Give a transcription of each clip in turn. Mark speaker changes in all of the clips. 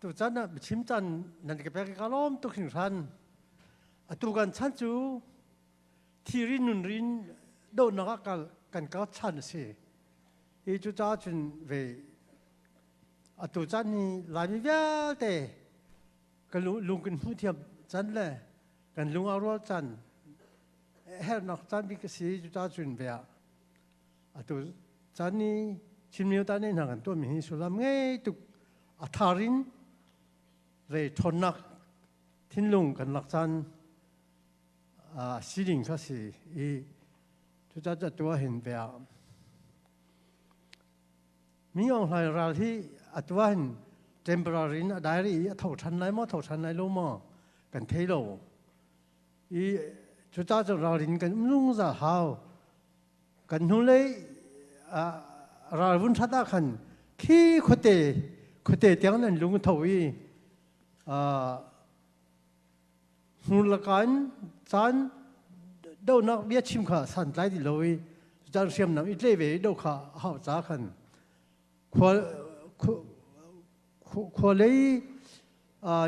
Speaker 1: tu chan na chim chan nan ke pe ka lom tu khing ran tu kan chan chu thi rin nun rin do na ka kan ka chan se e chu cha chun ve tu chan ni la mi ya te kan lung kan hu thiam chan le kan lung a ro chan her nak chan bi ka si chu cha chun ve tu chan ni chim miu ta ni na kan to mi su lam ngai tu atharin về thôn nặc thiên lùng cần lạc chân xí đình khá xí chúng taจะตัวเห็นแบบมีองค์ไหนเราที่ตัวเห็น temporary ได้หรือเท่าทันไรมั้งเท่าทันไรรู้มั้งกันเทโลchúng taจะเราเห็นกันมุ่งจะหากันหุ่นเลยเราวุ่นทัดกันขี้ขดเตะเตียงนั้นลุงทวีหุ่นละกันสันดูนักเบี้ยชิมขาสันไล่ดิเลยจะเสียมน้ำอีเล่เวดูขาหาจ้ากันขวเลย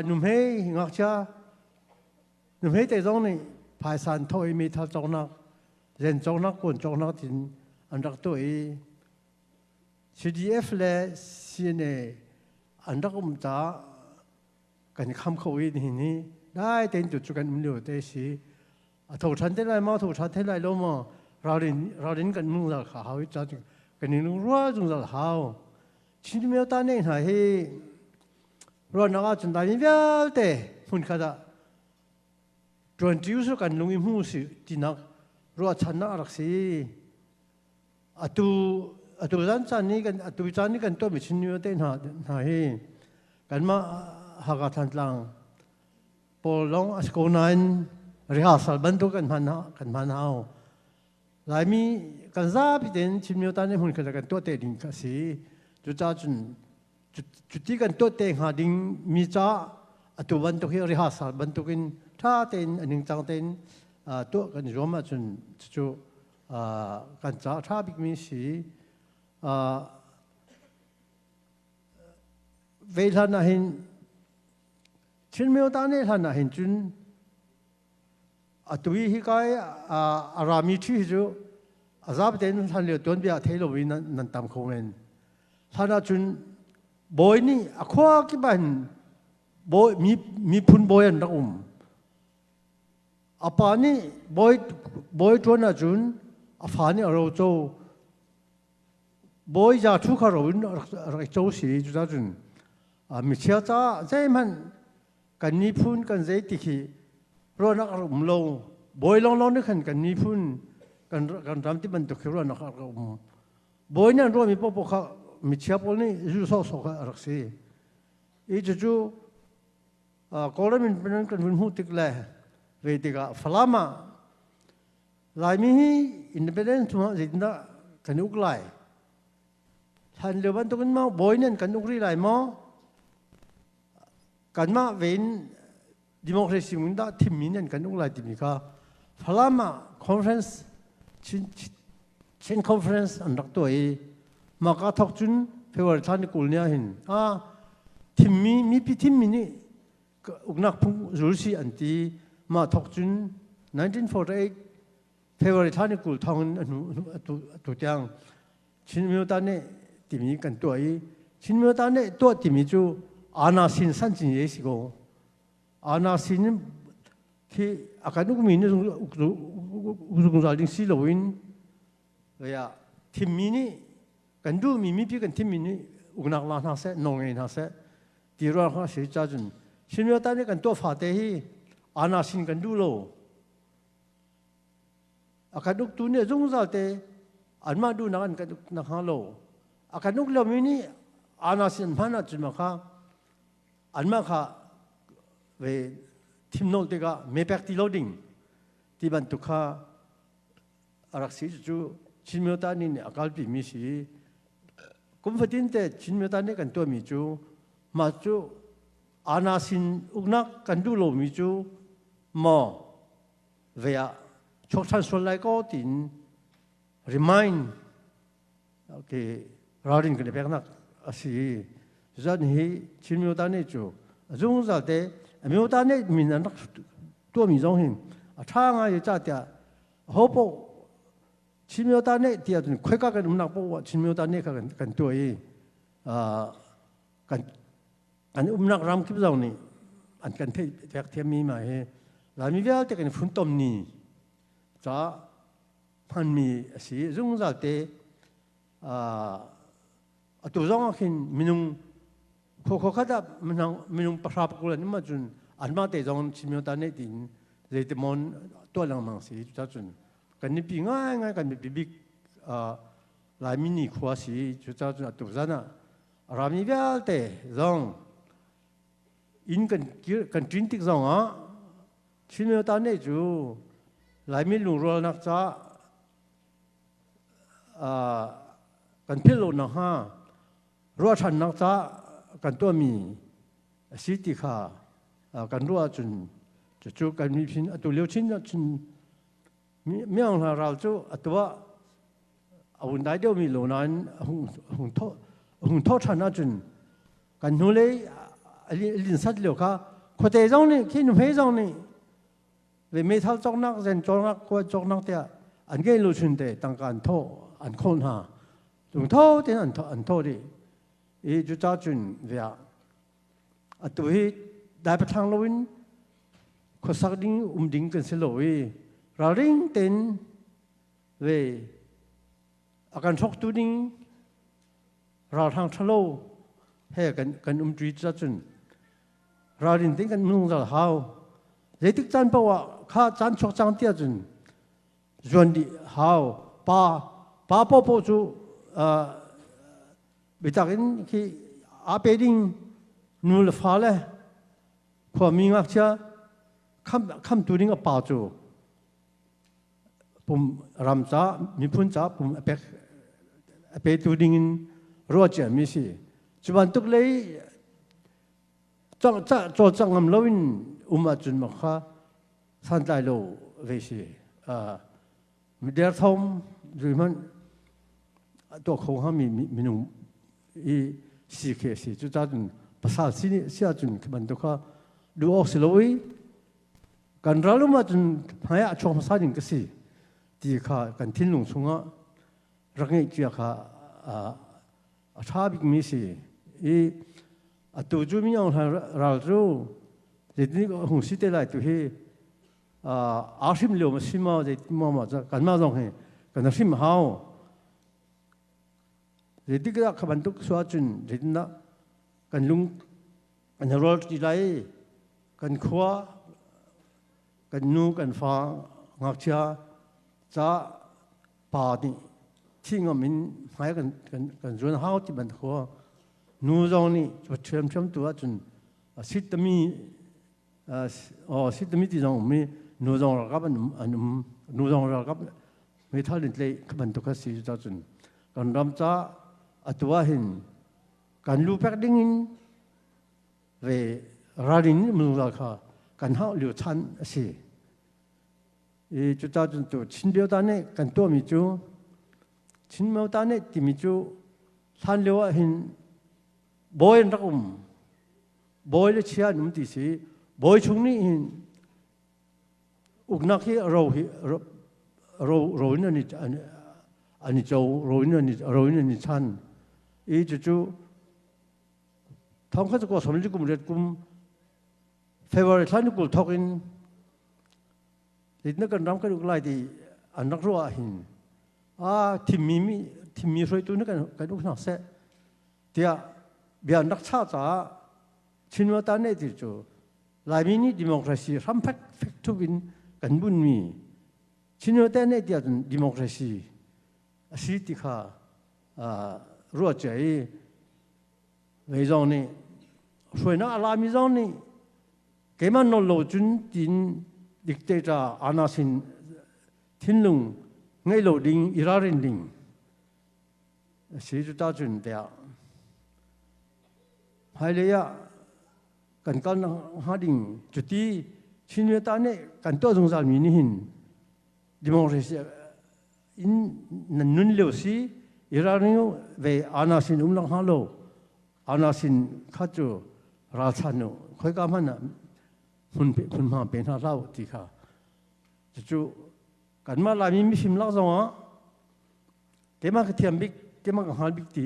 Speaker 1: หนุ่มเฮงักจ้าหนุ่มเฮแต่ตรงนี้ภายสันทอยมีท่าจงนักเรียนจงนักคนจงนักถิ่นอันดักตัวCDF และ CNA อันดักมุจ้ากันคำเขาอีนี่ได้เต็มจุดกันมันอยู่แต่สิถูกชันเท่าไรมาถูกชันเท่าไรรู้มั้งเราเรียนกันมุ่งจะข่าวจะกันนี่รู้ว่าจงจะข่าวชิ้นเดียวตาเนี่ยให้เราหน้าจนตานี่เดียวแต่หุ่นขดาจวนจิ้วสุกันลุงอิมูสิที่นักรู้ว่าชันนักรักสิตัวจันนี่กันตัวจันนี่กันตัวไม่ชิ้นเดียวแต่ให้กันมาหากทันหลังพอลงสกุลนั้นเรียกสัลบันตุกันมันเอาหลายมีกันซาบิเดนชิมเนียตันนี่หุ่นกันตัวเตดิงก็สิจุดจ้าจุดที่กันตัวเตงหาดิงมีจ้าตัวบันตุที่เรียกสัลบันตุกันถ้าเตนอันหนึ่งจังเตนตัวกันรวมมาจนจุดกันจ้าถ้าบิกมีสิเวลานั้นเห็นชิ้นเมียวตาเนี่ยท่านเห็นจุนตัวที่ก็อารามีที่จูอาซาบเดนท่านเลี้ยตัวเบียเทโลวินันตามคอมเมนท่านจุนบอยนี่ขวากี่บ้านบอยมีพุ่นบอยอันดักอาปานี่บอยตัวน่ะจุนอาฟานี่เราโจบอยจะทุกข์เราเราโจสีจุดจุนมีเชื่อจ้าใจมันกันนิพุนกันใจติขีรอนักอารมณ์ลงบอยลองนึกขันกันนิพุนกันทำที่มันตกรอนักอารมณ์บอยนั่นรอมีพวกเขามีเชื่อพวกนี้ยูโซโซกันรักษีอีจู่ก็เลยมันเป็นกันหุ่นหูติกเลยเวทีก็ฟลามาลายมีอินดิเพนเดนซ์มาจินดากันอุกไลท่านเลี้ยวันตุกันมาบอยนั่นกันอุกรีไลมากันมาเว้นดิโมคราซีมันได้ทีมนี้นั่นกันอุกไลทีมนี้ก็พลามาคอนเฟรนซ์ชินคอนเฟรนซ์อันดักตัวมากระทบจุนเพื่อท่านกุลเนี่ยเห็นทีมมีปีทีมนี้อุกนักพุ่งรู้สิอันที่มาทบจุน1948เพื่อท่านกุลทองตัวอย่างชินมิวตาเนี่ยทีมนี้กันตัวชินมิวตาเนี่ยตัวทีมนี้จูอาณาสินสันจินเยสิโกอาณาสินที่อาการนุกมีนี่อุกจาริงสิโลวินเลยทีมนี้กันดูมีพี่กันทีมนี้อุกนักลานาเสนงเงินนาเสตีรัวข้าเสียจ้าจุนชินมิวตาเนี่ยกันตัวฟาเตฮีอาณาสินกันดูโลอาการนุกตัวเนี่ยจงใจเตอันมาดูนักกันนักฮาโลอาการนุกเรามีนี่อาณาสินพันธุ์จุนมาค่ะอันมาค่ะเวทีมโนติกาเมเปกติโลดิ้งที่บรรทุกค่ะรักษาจูชินเมตานี่เนี่ยอาการปีมีสีกุมฟดินเตชินเมตานี่กันตัวมีจูมาจูอาณาสินอุกนักกันดูโลมีจูมอเวียชกชันส่วนไรก็ติน remind โอเคเราดินกันเด็กนักสิ dân hi chín miêu ta này chú dùng ra thế miêu ta này mình ăn tua mình giống hình cha ngay cha tiệt hộp bộ chín miêu ta này tiệt khơi các cái nạc bộ chín miêu ta này các cái tuổi cái nạc ram kíp giống này anh cái thấy việc thêm mi mà he làm mi việc cái phun tôm ni cha pan mi si dùng ra thếตัวร้องขินมินุงโคขัดมินุงประชาปกุลนี่มาจุนอันมาแต่จงชิมยตานี่ดินเรื่องมอนตัวหลังมังสีจุดจุนกันนี่ปีง่ายกันนี่ปีบิ๊กลายมินิขวาสีจุดจุนตัวนั้นรามีเวลแต่จงอินกันจินติกจงชิมยตานี่จูลายมิลุงรัวนักจ้ากันพิโลนะฮะรัวชันนักจ้ากันตัวมีสิทธิค่ะกันรัวจนจู่กันมีพินตัวเลี้ยวชิ้นจนเมื่อเราจู่ตัวเอาหุ่นได้เดียวมีโลนั้นหุ่นโทษชันนะจนกันนู่นเลยลินสัตว์เลี้ยวค่ะคนเตะจงนี่ขี้หนุ่มเฮจงนี่เวไม่เท่าจงนักเซนจงนักกว่าจงนักเดียอันเกลูชุนเตะตั้งการโทอันคนหาตรงโทษที่อันโทษดิจุดจ้าจุนเวียตัวที่ได้ประทังลวินข้อสักดิ้งดิ้งกันสิโลวีเราดิ้งเต็นเวอาการชกตัวดิ้งเราทางทะโลให้กันจุดจ้าจุนเราดิ้งเต็นกันมุ่งจะหาวเรื่องที่จันบอกว่าข้าจันชกจังเตี้ยจุนจวนดีหาวป้าพ่อจูบิดากินที่อาเปดิงนูเลฟ้าเลยความมีงักเชื่อคำตัวนี้ก็ป่าจูผมรำจ้ามีพุ่นจ้าผมเปตัวนี้รัวเจมีสิจุบันตุกเลยจังงำลวินมาจุนมาค่ะสันใจโลเวสิมีเดียร์ทอมหรือมันตัวเขาเขามีนุ่มสีเขียวสีจุดจ้าจุนภาษาสีนี่เสียจุนมันตัวเขาดูออกสิเลยกันเราลุมาจุนหายช่วงภาษาหนึ่งก็สิที่เขากันทิ้งลงสงะรักเงี้ยจีเขาชาบิกมีสิตัวจูมีอย่างเราจูเดี๋ยวนี้หงสิเตลัยตัวที่อาชิมเหลียวมาชิมมาเดี๋ยวมาจะกันมาตรงนี้กันชิมหาวเรื่องที่ก็ขับตุกสวาจุนเรื่องนั้นกันลุงกันรอจีไรกันขวากันนูกันฟ้างักเชียจะป่านี่ที่งามินหายกันจวนหาวที่บันขวานูจงนี่จะเชื่อมตัวจุนสิทธิ์มีสิทธิ์มีที่จงมีนูจงเรากับนูจงเรากับไม่ทันเลยขับตุกสิจะจุนกันรำจ้าตัวเห็นการรู้แปลกดิ้งเวราดินมันราคาการหาเหลียวชันสิจุดจ้าจุดตัวชิ้นเดียวตาเนี่ยกันตัวมิจูชิ้นเดียวตาเนี่ยที่มิจูทันเหลียวเห็นบอยรักบอยเลยเชียร์นุ่มที่สิบอยช่วงนี้เห็นอุกนักที่เราเนี่ยนี่อันนี้เจ้าเราเนี่ยนี่ชันจู่ๆท้องข้าจะก่อสมรภูมิเรียนกุมเฟเวอร์ชันกุลทอกินนี่กันรำกันอุกไล่ที่อันนักรัวหินทีมมีช่วยตัวนี่กันอุกนักเสะเดียเบียนักชาติชินวัตเนี่ยที่จู่ลายมินิดิโมคราซีรัมพักทุกินกันบุญมีชินวัตเนี่ยที่อันดิโมคราซีสิทธิค่ะรัวใจเวจงนี่ช่วยนักอาลามิจงนี่เกมันนโลจุนจินดิกเตจาอานาสินทิ้งลงไงโลดิงอิรารินดิงสิจุดาจุนเดียไฮเลียกันหาดิงจุดที่ชินเวตาเนี่ยกันตัวสงสารมีนี่หินดิโมคราซีอินนั่นนุ่นเลี้ยวสิอิรานิโอเวอานาสินลังฮัลโล anasin khaju rachanu khoi ka man hun ma pe na lau ti kha chu kan ma la mi sim la zong a ke ma ka thiam bik ke ma ka hal bik ti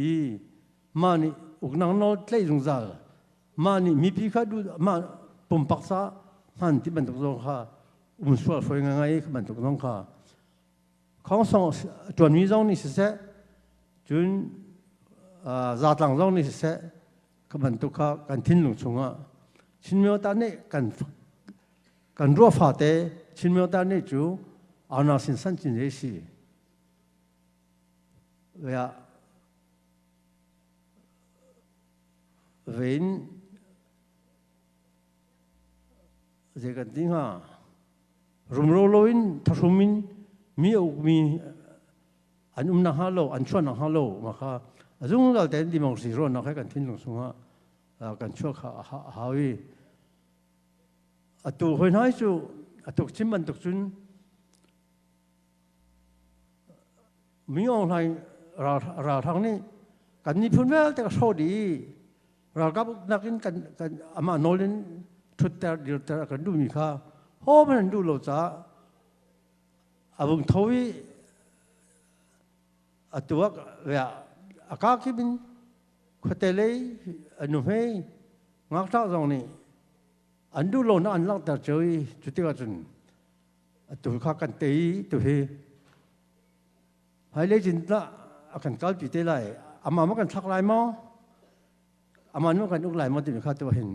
Speaker 1: ma ni uk nang no tlei jung za ma ni mi pi kha du ma pum pak sa han ti ban tok zong kha sual foi ngai ka ban tok zong kha khong song tuan mi zong ni se chun za tlang zong ni se ka ban tok kha kan thin lung chunga chin myo ta ne kan ro fa te chin myo ta ne chu ana sin san chin re si ya vein je kan ding ha rum ro loin tharumin mi au mi an na halo an chuan na halo ma kha azung dal ten di mong si ro na kha kan thin lung sunga kan chua kha hawi atu hoi nai chu atuk chim ban tuk chun mi ong lai ra thang ni kan ni phun wel te ka so di ra ka nakin kan ama nolin thut ter dir ter kan du mi kha ho man du lo cha abung thawi atuak ya aka ki bin khotele anu he ngak ta zong ni an du lo na an lak ta choi chuti ka chun atu kha kan tei tu he hai le jin ta akan kal pi te lai ama ma kan thak lai mo ama no kan uk lai mo ti kha tu hin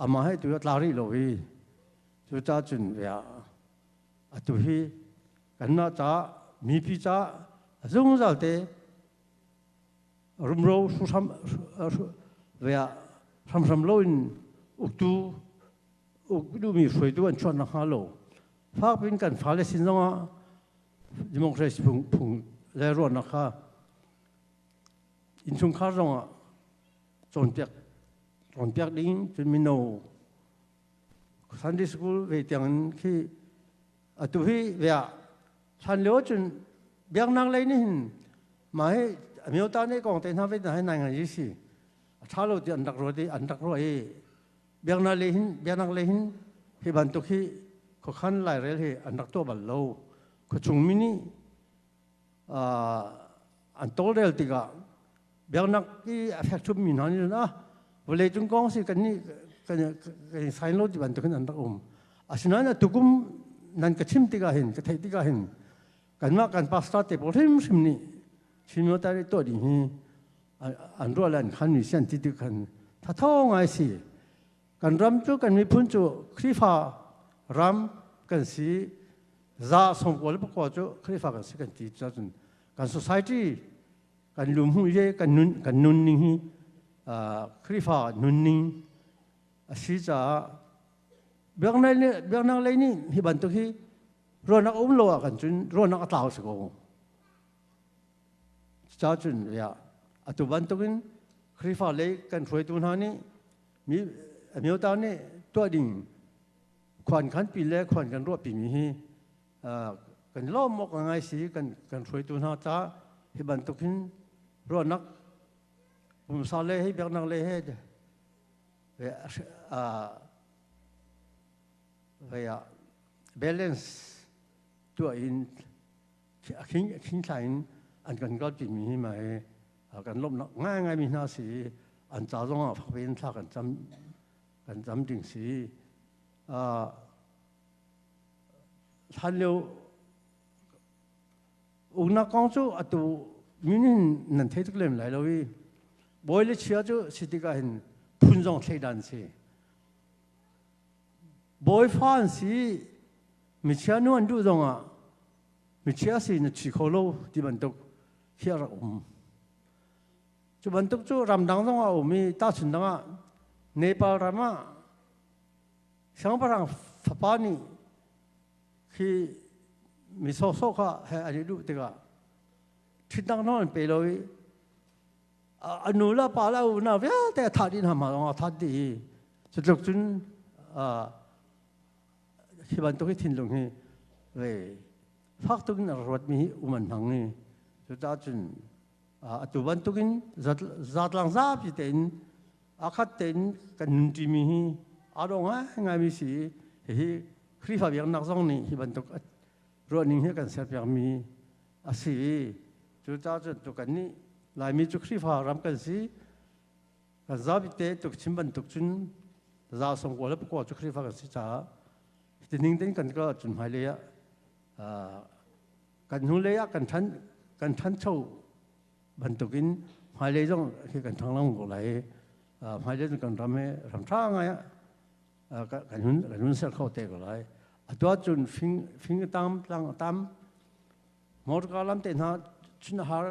Speaker 1: ama hai tu tla ri lo hi chu cha chun ya atu hi kan na cha mi pi cha zung zal te rum ro su sam ya sam lo in uk du mi shui du an chuan na ha lo fa pin kan fa le sin zong a democracy phung le ro na kha in chung kha zong a chon piak ding chun min no Sunday school ve tiang khi atu hi ya chan lo chun biang nang le ni ma he miêu ta ne kong te na ve na nai ngai si tha lo ti an dak ro e biang na le hin biang nang le hin hi ban tu khi ko khan lai rel he an dak to bal lo ko chung mini an tol rel ti ga biang nak ki affect chum min han na vole chung kong si kan ni kan sai lo ti ban tu kan an dak asina na tukum nan ka chim ti ga hin ka thai ti ga hin kan ma kan pasta te por sim ni chin mo ta ri to di hi an ro lan khan ni sian ti ti kan tha thong ai si kan ram chu kan mi phun chu khrifa ram kan si za som ko le ko chu khrifa kan si kan ti cha chun kan society kan lum hu ye kan nun ning hi khrifa nun ning a si cha biang nang le ni hi ban tu hi ro na lo kan chun ro na tao se ko cha chun ya atu ban tu kin khrifa le kan throi tu na ni mi miêu ta ne to ding khwan khan pi le khwan kan ro pi mi hi kan lo mo ka ngai si kan throi tu na cha hi ban tu kin ro nak um sa le hi biang nang le he ya balance to in king line an kan gal pi mi ma he kan lom na ngai mi na si an cha zong a phak pen tha kan cham ding si than lo una kong chu atu minin nan thei tuk lem lai lo wi boy le chia chu sitika hin phun jong thei dan si boy fan si mi chia nu an du zong a mi chia si na chi kho lo ti ban tok hia ra chu ban tok chu ram dang zong a mi ta chun dang a Nepal rama sang parang fa ni khi mi so kha ha ani du te ga thit dang non pe lo anu la pa la u na ya te tha din ha ma nga tha di chu tok chun hi ban tok hi thin long hi ve phak tuk na rot mi u man hang ni chu ta chun atu ban tukin zat lang za pi ten akat ten kan timi adonga ngami si hi khrifa biang nak song ni hi bantuk running hi kan serpiak mi asi chu cha chu kan ni lai mi chu khrifa ram kan si kan zabite tuk chimban tuk chun za song ko lep ko chu khrifa kan si cha tining ten kan ka chun hai le ya kan hu le ya kan than chau ban tukin hai le jong khi kan thang long ko lai hai le kan rame ram tha nga ya kan hun sel khau te ko lai atwa chun fing tam mor ka lam te na chun har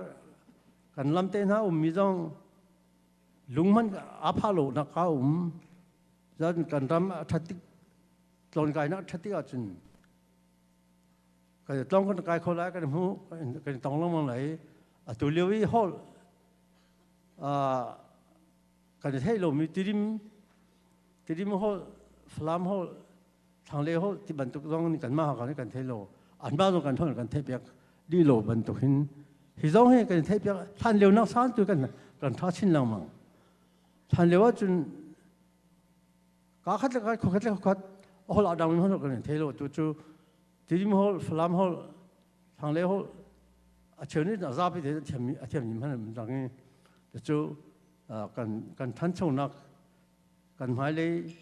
Speaker 1: kan lam te na mi jong lungman aphalo na ka zan kan ram thati tlon kai na thati a chun cái trong cái khâu lại cái mu cái trong lòng lại tụi liêu ý hol cái thấy lồng mi tirim hol flam hol thằng lê hol thì bận tục trong cái mà cái thấy lồng anh bao giờ cái thôi cái thấy việc đi lồng bận tục hin thì giống như cái thấy việc than liêu nó sáng tôi cái tháo chín lòng mà than liêu chun cả khát hol ở đâu nó cái thấy lồng tụi tirim hol flam hol thằng lê hol chờ nên là ra bây giờ thêm những hành động rằng cái chỗ cần thân sâu nặng cần phải lấy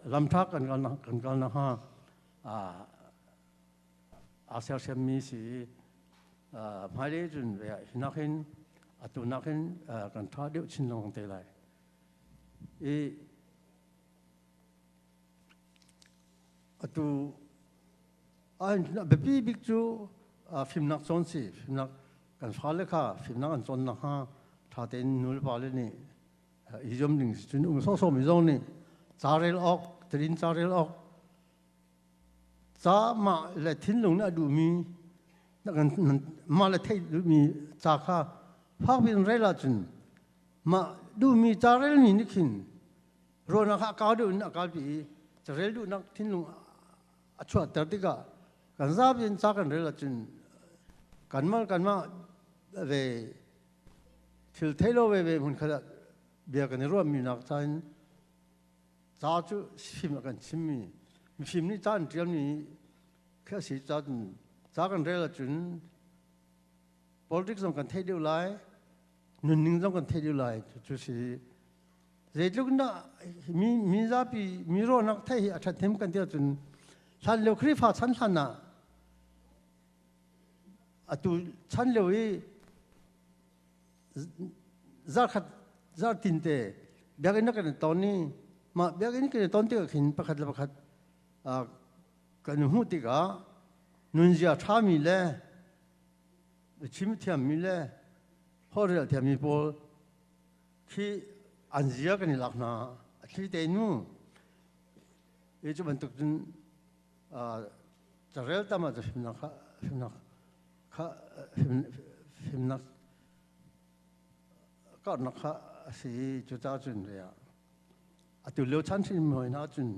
Speaker 1: làm thác cần ha sao xem mi si phải lấy chuẩn về nặng hơn tụ nặng hơn cần tháo điệu chín lòng thế lại tụ anh bị bị chú phim nát trốn si phim nátกันฟ้าเลยค่ะphim nátกันจนนะฮะถ้าเต้นนู่นไปเลยนี่อีจอมหนึ่งจุนส่งมีจงนี่จาริลออกตรินจาริลออกจ้ามาเลยทิ้งลงน่ะดูมีนักกันมาเลยทิ้งดูมีจ้าค่ะพักเป็นไรล่ะจุนมาดูมีจาริลนี่นี่ขินโรนักก้าวดูนักก้าวปีจาริลดูนักทิ้งลงชัวร์แต่ที่ก็กันทราบยังจ้ากันไรล่ะจุนกันมาเวทิลเทโลเวมันขนาดเบียกันในร่วมมีนักท่านจ้าจูฟิล์มกันชิมมีฟิล์มนี้จ้าเตรียมนี้แค่สีจ้ากันเรื่องละจุน politics ต้องกันเทเดียวไล่นุ่นนิ่งต้องกันเทเดียวไล่จุดสีเรื่องลูกน่ะมีจ้าปีมีรอนักเทให้อัฐเทมกันเดียวจุนฉันเลี้ยวคริฟ้าฉันน่ะตัวฉันเลี้ยวzar tinte biagin na kan toni ma biagin kan tonti ka khin pakhat kan huti ga nunjia thami le chim thiam mi le horel thiam mi pol khi anjia kan lakna khi te nu e chu ban tuk jun charel tama ja phimnaก็นักสิจุดจ้าจุนเลยตัวเลี้ยวชั้นที่มวยน่าจุน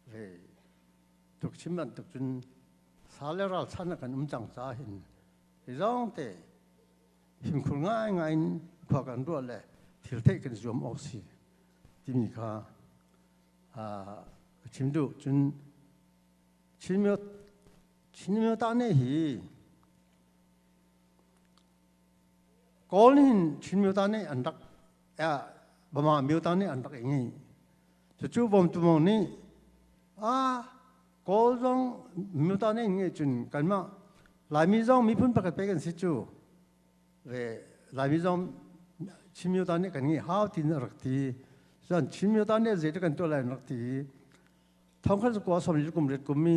Speaker 1: เลยตุกชิมันตุกจุนสาเลราชั้นกันจังจ้าเห็นร้องเตะหิมคุณง่ายขวากันด้วยเลยที่เทกันรวมออกสิที่มีค่าชิมดูจุนชิมเมื่อตาเนี่ยฮีก่อนหินชินมิวตานี่อันดักบะมามิวตานี่อันดักอย่างนี้จู่ๆผมตัวมองนี่ก่อนจงมิวตานี่อย่างนี้จุนกันมาหลายมิจงมีพุ่นประกาศไปกันสิจู่หลายมิจงชินมิวตานี่กันงี้หาวที่นักที่ส่วนชินมิวตานี่เจตกันตัวอะไรนักที่ท้องข้าศึกว่าสมัยกุมเร็ดกุมมี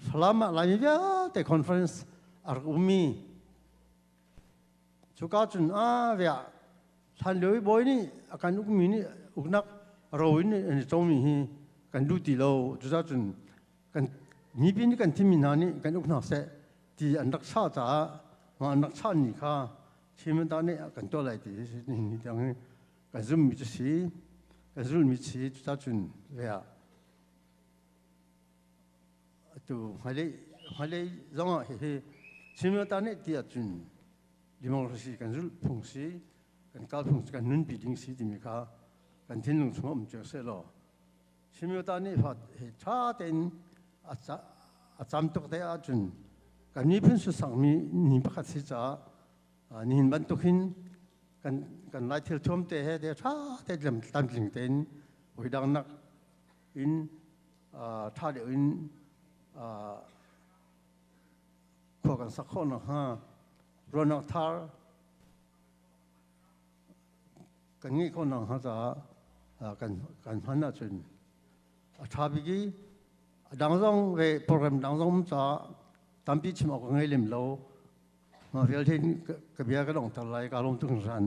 Speaker 1: ฟลามาหลายมิเดียแต่คอนเฟอเรนซ์อาร์กุมมีชุกาจุนเวียท่านเลี้ยวบอยนี่การอุกมีนี่อุกนักเรานี่ตรงนี้กันดูตีเราจุดจุนกันมีปีนี้กันที่มีนานี่กันอุกนักเสที่อันนักชาติมาอันนักชาตินี่ค่ะที่มันตอนนี้กันตัวอะไรที่นี่ตรงนี้กันรุ่มมิชีจุดจุนเวียตัวฮาเลยจังอ่ะที่มันตอนนี้ที่จุนดิมอลสีกันรุ่มพงสีกันการพงสีกันนุ่นปีดิ้งสีที่มีค่ะ กันทิ้งลงช่วงเจอเสลอชิมิวตานี่พอชาเต็นอาจำตุกเตอาจุนกันนี้เพิ่งสุดสังมีนิมปักสิจ้านิมบันตุกินกันไล่เที่ยวชมเตะเดียชาเตะลำตันจิงเต็นวิดังนักอินท่าเดียวอินขวกันสักคนนะฮะรอนักทาร์กันงี้คนนะฮะจ้ากันพันน่ะจุนชาบิกีดังซงเวโปรแกรมดังซงจ้าตามปีชิมออกง่ายเล่มโลมาเวลที่กระเบียกระดองทลายการลงทุนสัน